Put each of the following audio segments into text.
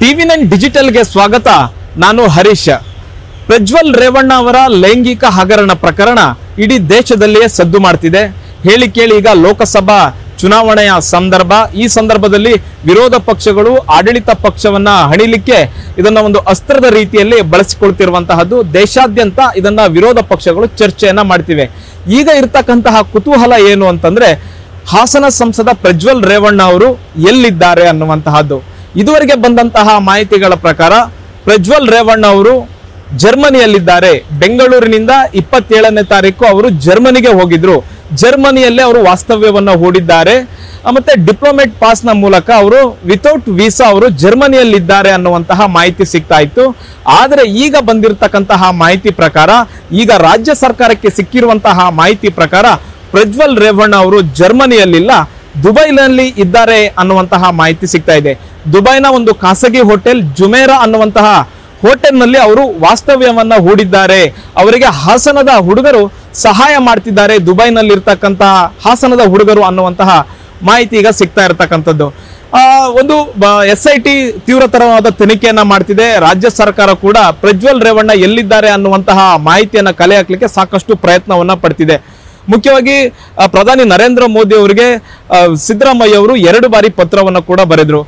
TV9 ಡಿಜಿಟಲ್ಗೆ ಸ್ವಾಗತ. ನಾನು ಹರೀಶ್. ಪ್ರಜ್ವಲ್ ರೇವಣ್ಣ ಅವರ ಲೈಂಗಿಕ ಹಗರಣ ಪ್ರಕರಣ ಇಡೀ ದೇಶದಲ್ಲಿಯೇ ಸದ್ದು ಮಾಡ್ತಿದೆ. ಹೇಳಿ ಕೇಳಿ ಈಗ ಲೋಕಸಭಾ ಚುನಾವಣೆಯ ಸಂದರ್ಭ. ಈ ಸಂದರ್ಭದಲ್ಲಿ ವಿರೋಧ ಪಕ್ಷಗಳು ಆಡಳಿತ ಪಕ್ಷವನ್ನ ಹಣಿಲಿಕ್ಕೆ ಇದನ್ನ ಒಂದು ಅಸ್ತ್ರದ ರೀತಿಯಲ್ಲಿ ಬಳಸಿಕೊಳ್ತಿರುವಂತಹದ್ದು. ದೇಶಾದ್ಯಂತ ಇದನ್ನ ವಿರೋಧ ಪಕ್ಷಗಳು ಚರ್ಚೆಯನ್ನ ಮಾಡ್ತಿವೆ. ಈಗ ಇರ್ತಕ್ಕಂತಹ ಕುತೂಹಲ ಏನು ಅಂತಂದ್ರೆ, ಹಾಸನ ಸಂಸದ ಪ್ರಜ್ವಲ್ ರೇವಣ್ಣ ಅವರು ಎಲ್ಲಿದ್ದಾರೆ ಅನ್ನುವಂತಹದ್ದು. ಇದುವರೆಗೆ ಬಂದಂತಹ ಮಾಹಿತಿಗಳ ಪ್ರಕಾರ ಪ್ರಜ್ವಲ್ ರೇವಣ್ಣ ಅವರು ಜರ್ಮನಿಯಲ್ಲಿದ್ದಾರೆ. ಬೆಂಗಳೂರಿನಿಂದ 27ನೇ ತಾರೀಕು ಅವರು ಜರ್ಮನಿಗೆ ಹೋಗಿದ್ರು. ಜರ್ಮನಿಯಲ್ಲೇ ಅವರು ವಾಸ್ತವ್ಯವನ್ನ ಹೂಡಿದ್ದಾರೆ. ಮತ್ತೆ ಡಿಪ್ಲೊಮೇಟ್ ಪಾಸ್ ನ ಮೂಲಕ ಅವರು ವಿತೌಟ್ ವೀಸಾ ಅವರು ಜರ್ಮನಿಯಲ್ಲಿದ್ದಾರೆ ಅನ್ನುವಂತಹ ಮಾಹಿತಿ ಸಿಗ್ತಾ ಇತ್ತು. ಆದರೆ ಈಗ ಬಂದಿರತಕ್ಕಂತಹ ಮಾಹಿತಿ ಪ್ರಕಾರ, ಈಗ ರಾಜ್ಯ ಸರ್ಕಾರಕ್ಕೆ ಸಿಕ್ಕಿರುವಂತಹ ಮಾಹಿತಿ ಪ್ರಕಾರ ಪ್ರಜ್ವಲ್ ರೇವಣ್ಣ ಅವರು ಜರ್ಮನಿಯಲ್ಲಿಲ್ಲ, ದುಬೈನಲ್ಲಿ ಇದ್ದಾರೆ ಅನ್ನುವಂತಹ ಮಾಹಿತಿ ಸಿಗ್ತಾ ಇದೆ. ದುಬೈನ ಒಂದು ಖಾಸಗಿ ಹೋಟೆಲ್ ಜುಮೇರಾ ಅನ್ನುವಂತಹ ಹೋಟೆಲ್ನಲ್ಲಿ ಅವರು ವಾಸ್ತವ್ಯವನ್ನ ಹೂಡಿದ್ದಾರೆ. ಅವರಿಗೆ ಹಾಸನದ ಹುಡುಗರು ಸಹಾಯ ಮಾಡ್ತಿದ್ದಾರೆ, ದುಬೈನಲ್ಲಿ ಇರ್ತಕ್ಕಂತಹ ಹಾಸನದ ಹುಡುಗರು ಅನ್ನುವಂತಹ ಮಾಹಿತಿ ಈಗ ಸಿಗ್ತಾ ಇರತಕ್ಕಂಥದ್ದು. ಒಂದು SIT ತೀವ್ರತರವಾದ ತನಿಖೆಯನ್ನ ಮಾಡ್ತಿದೆ. ರಾಜ್ಯ ಸರ್ಕಾರ ಕೂಡ ಪ್ರಜ್ವಲ್ ರೇವಣ್ಣ ಎಲ್ಲಿದ್ದಾರೆ ಅನ್ನುವಂತಹ ಮಾಹಿತಿಯನ್ನ ಕಲೆ ಹಾಕ್ಲಿಕ್ಕೆ ಸಾಕಷ್ಟು ಪ್ರಯತ್ನವನ್ನ ಪಡ್ತಿದೆ. ಮುಖ್ಯವಾಗಿ ಪ್ರಧಾನಿ ನರೇಂದ್ರ ಮೋದಿ ಅವರಿಗೆ ಸಿದ್ದರಾಮಯ್ಯ ಅವರು 2 ಬಾರಿ ಪತ್ರವನ್ನು ಕೂಡ ಬರೆದ್ರು.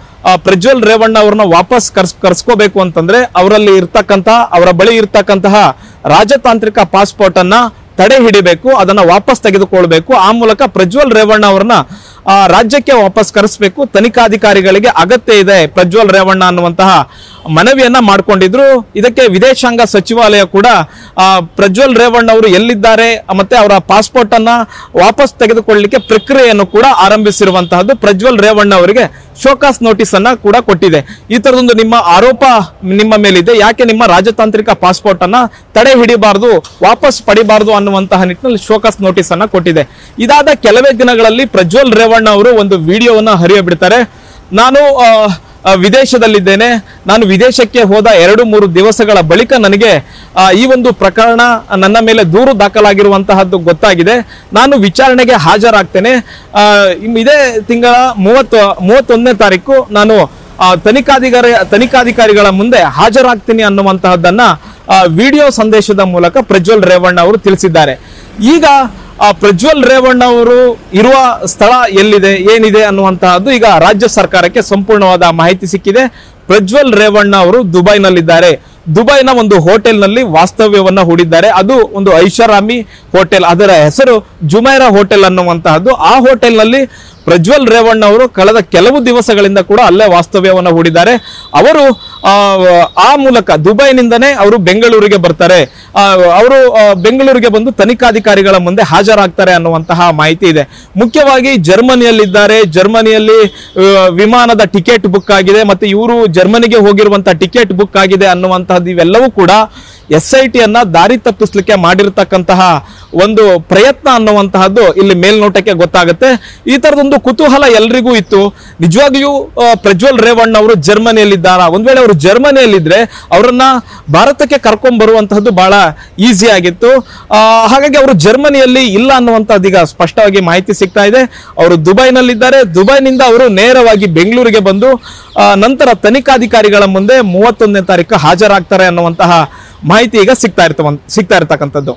ಪ್ರಜ್ವಲ್ ರೇವಣ್ಣ ಅವ್ರನ್ನ ವಾಪಸ್ ಕರ್ಸ್ಕೋಬೇಕು ಅಂತಂದ್ರೆ ಅವರ ಬಳಿ ಇರ್ತಕ್ಕಂತಹ ರಾಜತಾಂತ್ರಿಕ ಪಾಸ್ಪೋರ್ಟ್ ಅನ್ನ ತಡೆ ಹಿಡಿಬೇಕು, ಅದನ್ನ ವಾಪಸ್ ತೆಗೆದುಕೊಳ್ಬೇಕು. ಆ ಮೂಲಕ ಪ್ರಜ್ವಲ್ ರೇವಣ್ಣ ಅವ್ರನ್ನ ರಾಜ್ಯಕ್ಕೆ ವಾಪಸ್ ಕರೆಸಬೇಕು. ತನಿಖಾಧಿಕಾರಿಗಳಿಗೆ ಅಗತ್ಯ ಇದೆ ಪ್ರಜ್ವಲ್ ರೇವಣ್ಣ ಅನ್ನುವಂತಹ ಮನವಿಯನ್ನ ಮಾಡ್ಕೊಂಡಿದ್ರು. ಇದಕ್ಕೆ ವಿದೇಶಾಂಗ ಸಚಿವಾಲಯ ಕೂಡ ಪ್ರಜ್ವಲ್ ರೇವಣ್ಣ ಅವರು ಎಲ್ಲಿದ್ದಾರೆ ಮತ್ತೆ ಅವರ ಪಾಸ್ಪೋರ್ಟ್ ಅನ್ನ ವಾಪಸ್ ತೆಗೆದುಕೊಳ್ಳಲಿಕ್ಕೆ ಪ್ರಕ್ರಿಯೆಯನ್ನು ಕೂಡ ಆರಂಭಿಸಿರುವಂತಹದ್ದು. ಪ್ರಜ್ವಲ್ ರೇವಣ್ಣ ಅವರಿಗೆ ಶೋಕಾಸ್ ನೋಟಿಸ್ ಅನ್ನ ಕೂಡ ಕೊಟ್ಟಿದೆ. ಈ ತರದೊಂದು ನಿಮ್ಮ ಆರೋಪ ನಿಮ್ಮ ಮೇಲಿದೆ, ಯಾಕೆ ನಿಮ್ಮ ರಾಜತಾಂತ್ರಿಕ ಪಾಸ್ಪೋರ್ಟ್ ಅನ್ನ ತಡೆ ಹಿಡಿಬಾರದು, ವಾಪಸ್ ಪಡಿಬಾರದು ಅನ್ನುವಂತಹ ನಿಟ್ಟಿನಲ್ಲಿ ಶೋಕಾಸ್ ನೋಟಿಸ್ ಅನ್ನ ಕೊಟ್ಟಿದೆ. ಇದಾದ ಕೆಲವೇ ದಿನಗಳಲ್ಲಿ ಪ್ರಜ್ವಲ್ ರೇವಣ್ಣ ಅವರು ಒಂದು ವಿಡಿಯೋವನ್ನ ಹರಿಯ ಬಿಡ್ತಾರೆ. ನಾನು ವಿದೇಶದಲ್ಲಿದ್ದೇನೆ, ನಾನು ವಿದೇಶಕ್ಕೆ ಹೋದ 2-3 ದಿವಸಗಳ ಬಳಿಕ ನನಗೆ ಈ ಒಂದು ಪ್ರಕರಣ ನನ್ನ ಮೇಲೆ ದೂರು ದಾಖಲಾಗಿರುವಂತಹದ್ದು ಗೊತ್ತಾಗಿದೆ. ನಾನು ವಿಚಾರಣೆಗೆ ಹಾಜರಾಗ್ತೇನೆ. ಇದೇ ತಿಂಗಳ 31ನೇ ತಾರೀಕು ನಾನು ತನಿಖಾಧಿಕಾರಿಗಳ ಮುಂದೆ ಹಾಜರಾಗ್ತೀನಿ ಅನ್ನುವಂತಹದ್ದನ್ನ ವಿಡಿಯೋ ಸಂದೇಶದ ಮೂಲಕ ಪ್ರಜ್ವಲ್ ರೇವಣ್ಣ ಅವರು ತಿಳಿಸಿದ್ದಾರೆ. ಈಗ ಪ್ರಜ್ವಲ್ ರೇವಣ್ಣ ಅವರು ಇರುವ ಸ್ಥಳ ಎಲ್ಲಿದೆ, ಏನಿದೆ ಅನ್ನುವಂತಹದ್ದು ಈಗ ರಾಜ್ಯ ಸರ್ಕಾರಕ್ಕೆ ಸಂಪೂರ್ಣವಾದ ಮಾಹಿತಿ ಸಿಕ್ಕಿದೆ. ಪ್ರಜ್ವಲ್ ರೇವಣ್ಣ ಅವರು ದುಬೈನಲ್ಲಿದ್ದಾರೆ. ದುಬೈನ ಒಂದು ಹೋಟೆಲ್ನಲ್ಲಿ ವಾಸ್ತವ್ಯವನ್ನ ಹೂಡಿದ್ದಾರೆ. ಅದು ಒಂದು ಐಷಾರಾಮಿ ಹೋಟೆಲ್, ಅದರ ಹೆಸರು ಜುಮೇರಾ ಹೋಟೆಲ್ ಅನ್ನುವಂತಹದ್ದು. ಆ ಹೋಟೆಲ್ನಲ್ಲಿ ಪ್ರಜ್ವಲ್ ರೇವಣ್ಣ ಅವರು ಕಳೆದ ಕೆಲವು ದಿವಸಗಳಿಂದ ಕೂಡ ಅಲ್ಲೇ ವಾಸ್ತವ್ಯವನ್ನ ಹೂಡಿದ್ದಾರೆ. ಅವರು ಆ ಮೂಲಕ ದುಬೈನಿಂದನೇ ಅವರು ಬೆಂಗಳೂರಿಗೆ ಬರ್ತಾರೆ. ಅವರು ಬೆಂಗಳೂರಿಗೆ ಬಂದು ತನಿಖಾಧಿಕಾರಿಗಳ ಮುಂದೆ ಹಾಜರಾಗ್ತಾರೆ ಅನ್ನುವಂತಹ ಮಾಹಿತಿ ಇದೆ. ಮುಖ್ಯವಾಗಿ ಜರ್ಮನಿಯಲ್ಲಿದ್ದಾರೆ. ಜರ್ಮನಿಯಲ್ಲಿ ವಿಮಾನದ ಟಿಕೆಟ್ ಬುಕ್ ಆಗಿದೆ, ಮತ್ತೆ ಇವರು ಜರ್ಮನಿಗೆ ಹೋಗಿರುವಂತಹ ಟಿಕೆಟ್ ಬುಕ್ ಆಗಿದೆ ಅನ್ನುವಂತಹದ್ದು ಇವೆಲ್ಲವೂ ಕೂಡ SIT ಅನ್ನ ದಾರಿ ತಪ್ಪಿಸ್ಲಿಕ್ಕೆ ಮಾಡಿರ್ತಕ್ಕಂತಹ ಒಂದು ಪ್ರಯತ್ನ ಅನ್ನುವಂತಹದ್ದು ಇಲ್ಲಿ ಮೇಲ್ನೋಟಕ್ಕೆ ಗೊತ್ತಾಗುತ್ತೆ. ಈ ತರದೊಂದು ಕುತೂಹಲ ಎಲ್ರಿಗೂ ಇತ್ತು. ನಿಜವಾಗಿಯೂ ಪ್ರಜ್ವಲ್ ರೇವಣ್ಣ ಅವರು ಜರ್ಮನಿಯಲ್ಲಿದ್ದಾರಾ? ಒಂದ್ ವೇಳೆ ಅವರು ಜರ್ಮನಿಯಲ್ಲಿದ್ರೆ ಅವರನ್ನ ಭಾರತಕ್ಕೆ ಕರ್ಕೊಂಡ್ ಬರುವಂತಹದ್ದು ಬಹಳ ಈಸಿ ಆಗಿತ್ತು. ಹಾಗಾಗಿ ಅವರು ಜರ್ಮನಿಯಲ್ಲಿ ಇಲ್ಲ ಅನ್ನುವಂಥದ್ದು ಈಗ ಸ್ಪಷ್ಟವಾಗಿ ಮಾಹಿತಿ ಸಿಗ್ತಾ ಇದೆ. ಅವರು ದುಬೈನಲ್ಲಿದ್ದಾರೆ. ದುಬೈನಿಂದ ಅವರು ನೇರವಾಗಿ ಬೆಂಗಳೂರಿಗೆ ಬಂದು ನಂತರ ತನಿಖಾಧಿಕಾರಿಗಳ ಮುಂದೆ 31ನೇ ತಾರೀಕು ಹಾಜರಾಗ್ತಾರೆ ಅನ್ನುವಂತಹ ಮಾಹಿತಿ ಈಗ ಸಿಗ್ತಾ ಇರ್ತಕ್ಕಂಥದ್ದು.